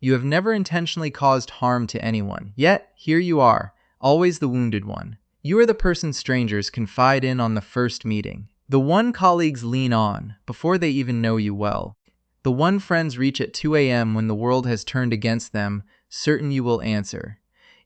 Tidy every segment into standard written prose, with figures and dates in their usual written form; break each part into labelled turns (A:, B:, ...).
A: You have never intentionally caused harm to anyone. Yet, here you are, always the wounded one. You are the person strangers confide in on the first meeting. The one colleagues lean on before they even know you well. The one friends reach at 2 a.m. when the world has turned against them, certain you will answer.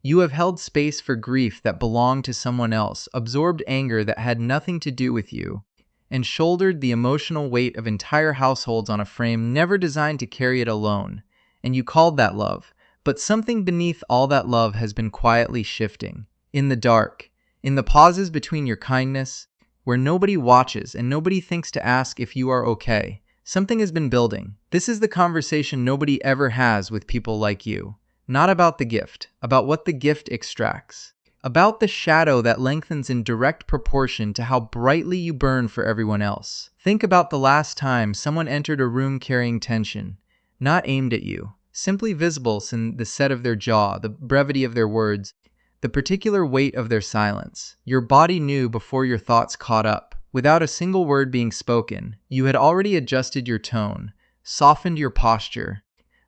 A: You have held space for grief that belonged to someone else, absorbed anger that had nothing to do with you, and shouldered the emotional weight of entire households on a frame never designed to carry it alone. And you called that love. But something beneath all that love has been quietly shifting. In the dark, in the pauses between your kindness, where nobody watches and nobody thinks to ask if you are okay, something has been building. This is the conversation nobody ever has with people like you. Not about the gift, about what the gift extracts. About the shadow that lengthens in direct proportion to how brightly you burn for everyone else. Think about the last time someone entered a room carrying tension, not aimed at you, simply visible in the set of their jaw, the brevity of their words, the particular weight of their silence. Your body knew before your thoughts caught up. Without a single word being spoken, you had already adjusted your tone, softened your posture,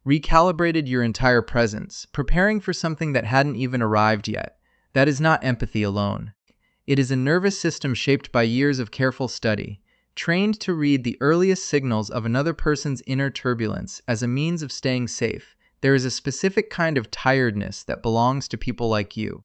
A: recalibrated your entire presence, preparing for something that hadn't even arrived yet. That is not empathy alone. It is a nervous system shaped by years of careful study, trained to read the earliest signals of another person's inner turbulence as a means of staying safe. There is a specific kind of tiredness that belongs to people like you.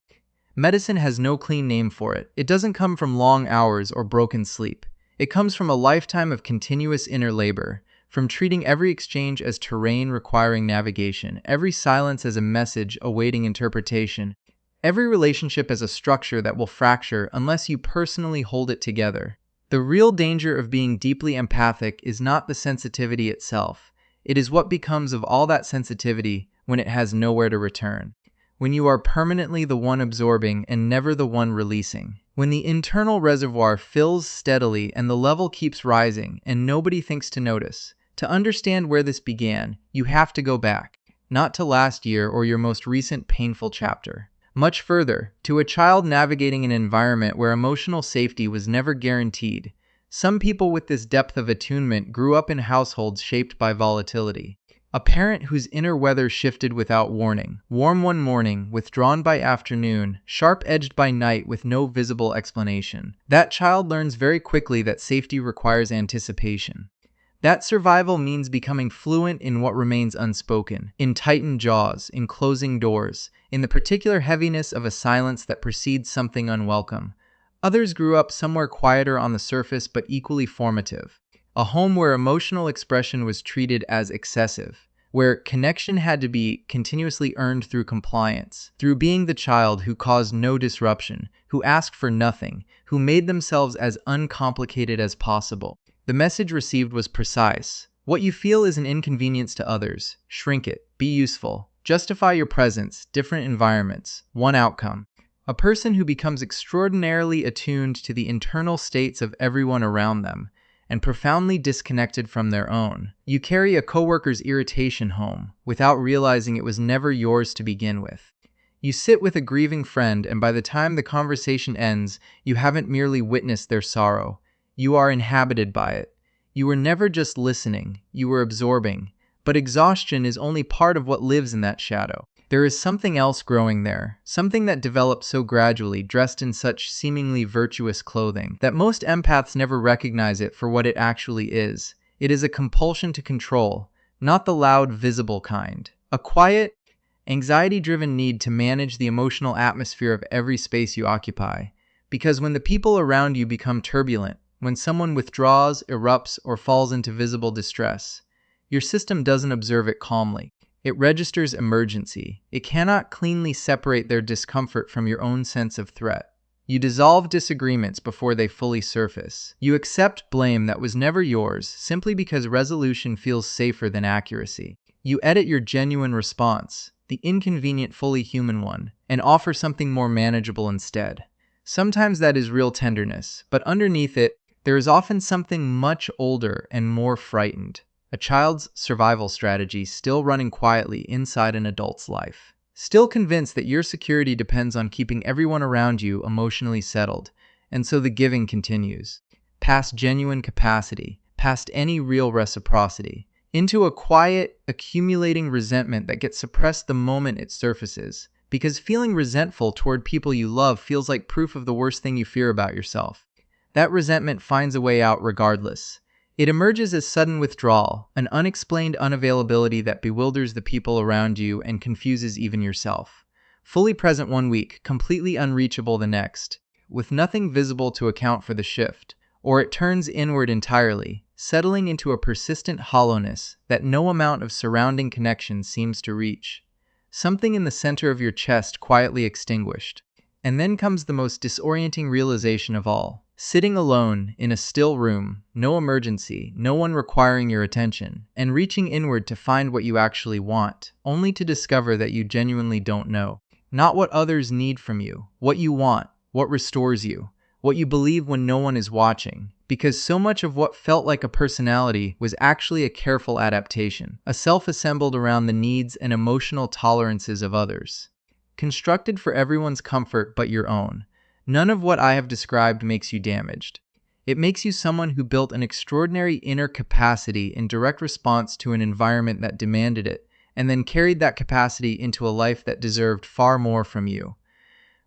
A: Medicine has no clean name for it. It doesn't come from long hours or broken sleep. It comes from a lifetime of continuous inner labor, from treating every exchange as terrain requiring navigation, every silence as a message awaiting interpretation, every relationship as a structure that will fracture unless you personally hold it together. The real danger of being deeply empathic is not the sensitivity itself. It is what becomes of all that sensitivity when it has nowhere to return. When you are permanently the one absorbing and never the one releasing. When the internal reservoir fills steadily and the level keeps rising and nobody thinks to notice. To understand where this began, you have to go back, not to last year or your most recent painful chapter. Much further, to a child navigating an environment where emotional safety was never guaranteed. Some people with this depth of attunement grew up in households shaped by volatility. A parent whose inner weather shifted without warning, warm one morning, withdrawn by afternoon, sharp-edged by night with no visible explanation. That child learns very quickly that safety requires anticipation. That survival means becoming fluent in what remains unspoken, in tightened jaws, in closing doors, in the particular heaviness of a silence that precedes something unwelcome. Others grew up somewhere quieter on the surface but equally formative. A home where emotional expression was treated as excessive, where connection had to be continuously earned through compliance, through being the child who caused no disruption, who asked for nothing, who made themselves as uncomplicated as possible. The message received was precise. What you feel is an inconvenience to others. Shrink it. Be useful. Justify your presence. Different environments. One outcome. A person who becomes extraordinarily attuned to the internal states of everyone around them and profoundly disconnected from their own. You carry a coworker's irritation home without realizing it was never yours to begin with. You sit with a grieving friend, and by the time the conversation ends, you haven't merely witnessed their sorrow. You are inhabited by it. You were never just listening, you were absorbing. But exhaustion is only part of what lives in that shadow. There is something else growing there, something that develops so gradually, dressed in such seemingly virtuous clothing, that most empaths never recognize it for what it actually is. It is a compulsion to control, not the loud, visible kind. A quiet, anxiety-driven need to manage the emotional atmosphere of every space you occupy. Because when the people around you become turbulent, when someone withdraws, erupts, or falls into visible distress, your system doesn't observe it calmly. It registers emergency. It cannot cleanly separate their discomfort from your own sense of threat. You dissolve disagreements before they fully surface. You accept blame that was never yours simply because resolution feels safer than accuracy. You edit your genuine response, the inconvenient fully human one, and offer something more manageable instead. Sometimes that is real tenderness, but underneath it, there is often something much older and more frightened. A child's survival strategy still running quietly inside an adult's life. Still convinced that your security depends on keeping everyone around you emotionally settled, and so the giving continues. Past genuine capacity, past any real reciprocity. into a quiet, accumulating resentment that gets suppressed the moment it surfaces. Because feeling resentful toward people you love feels like proof of the worst thing you fear about yourself. That resentment finds a way out regardless. It emerges as sudden withdrawal, an unexplained unavailability that bewilders the people around you and confuses even yourself. Fully present one week, completely unreachable the next, with nothing visible to account for the shift. Or it turns inward entirely, settling into a persistent hollowness that no amount of surrounding connection seems to reach. Something in the center of your chest quietly extinguished. And then comes the most disorienting realization of all. Sitting alone, in a still room, no emergency, no one requiring your attention, and reaching inward to find what you actually want, only to discover that you genuinely don't know. Not what others need from you, what you want, what restores you, what you believe when no one is watching. Because so much of what felt like a personality was actually a careful adaptation, a self assembled around the needs and emotional tolerances of others. Constructed for everyone's comfort but your own. None of what I have described makes you damaged. It makes you someone who built an extraordinary inner capacity in direct response to an environment that demanded it, and then carried that capacity into a life that deserved far more from you.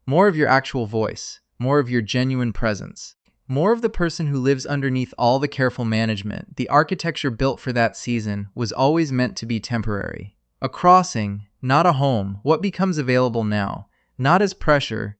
A: More of your actual voice, more of your genuine presence, more of the person who lives underneath all the careful management. The architecture built for that season was always meant to be temporary. A crossing, not a home. What becomes available now, not as pressure,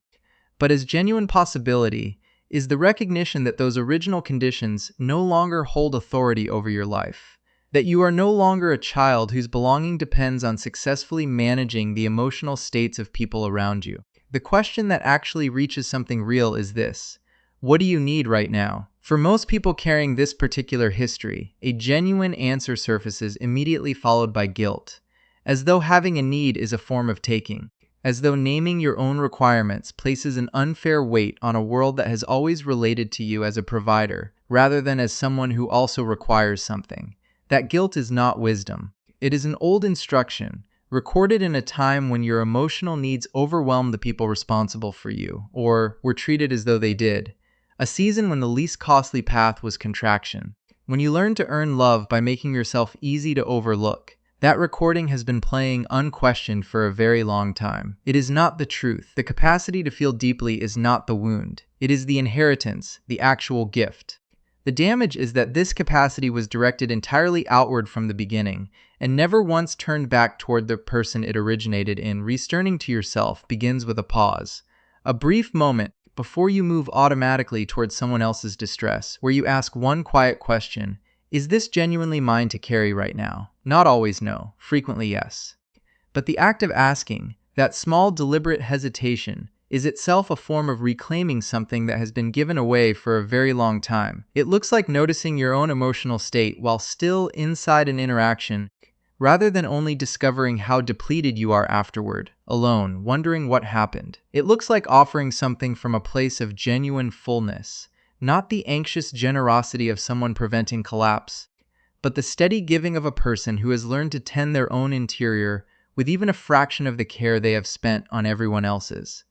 A: but as genuine possibility, is the recognition that those original conditions no longer hold authority over your life. That you are no longer a child whose belonging depends on successfully managing the emotional states of people around you. The question that actually reaches something real is this: what do you need right now? For most people carrying this particular history, a genuine answer surfaces immediately followed by guilt, as though having a need is a form of taking. As though naming your own requirements places an unfair weight on a world that has always related to you as a provider, rather than as someone who also requires something. That guilt is not wisdom. It is an old instruction, recorded in a time when your emotional needs overwhelmed the people responsible for you, or were treated as though they did. A season when the least costly path was contraction. When you learned to earn love by making yourself easy to overlook. That recording has been playing unquestioned for a very long time. It is not the truth. The capacity to feel deeply is not the wound. It is the inheritance, the actual gift. The damage is that this capacity was directed entirely outward from the beginning, and never once turned back toward the person it originated in. Returning to yourself begins with a pause. A brief moment before you move automatically towards someone else's distress, where you ask one quiet question: is this genuinely mine to carry right now? Not always no, frequently yes. But the act of asking, that small deliberate hesitation, is itself a form of reclaiming something that has been given away for a very long time. It looks like noticing your own emotional state while still inside an interaction, rather than only discovering how depleted you are afterward, alone, wondering what happened. It looks like offering something from a place of genuine fullness. Not the anxious generosity of someone preventing collapse, but the steady giving of a person who has learned to tend their own interior with even a fraction of the care they have spent on everyone else's.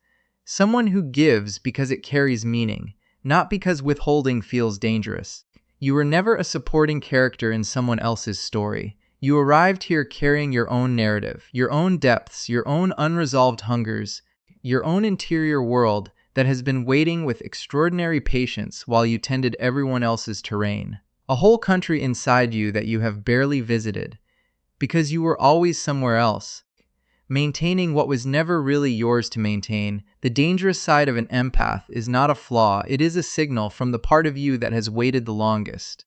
A: Someone who gives because it carries meaning, not because withholding feels dangerous. You were never a supporting character in someone else's story. You arrived here carrying your own narrative, your own depths, your own unresolved hungers, your own interior world that has been waiting with extraordinary patience while you tended everyone else's terrain. A whole country inside you that you have barely visited, because you were always somewhere else, maintaining what was never really yours to maintain. The dangerous side of an empath is not a flaw, it is a signal from the part of you that has waited the longest.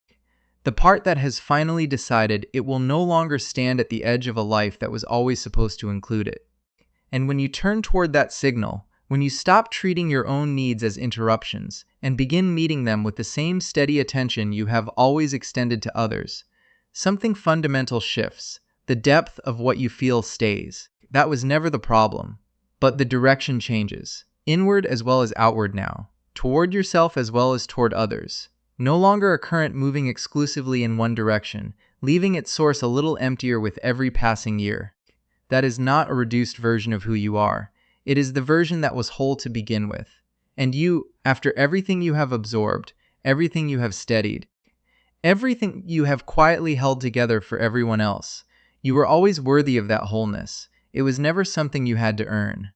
A: The part that has finally decided it will no longer stand at the edge of a life that was always supposed to include it. And when you turn toward that signal, when you stop treating your own needs as interruptions and begin meeting them with the same steady attention you have always extended to others, something fundamental shifts. The depth of what you feel stays. That was never the problem. But the direction changes, inward as well as outward now, toward yourself as well as toward others. No longer a current moving exclusively in one direction, leaving its source a little emptier with every passing year. That is not a reduced version of who you are. It is the version that was whole to begin with. And you, after everything you have absorbed, everything you have steadied, Everything you have quietly held together for everyone else. You were always worthy of that wholeness. It was never something you had to earn.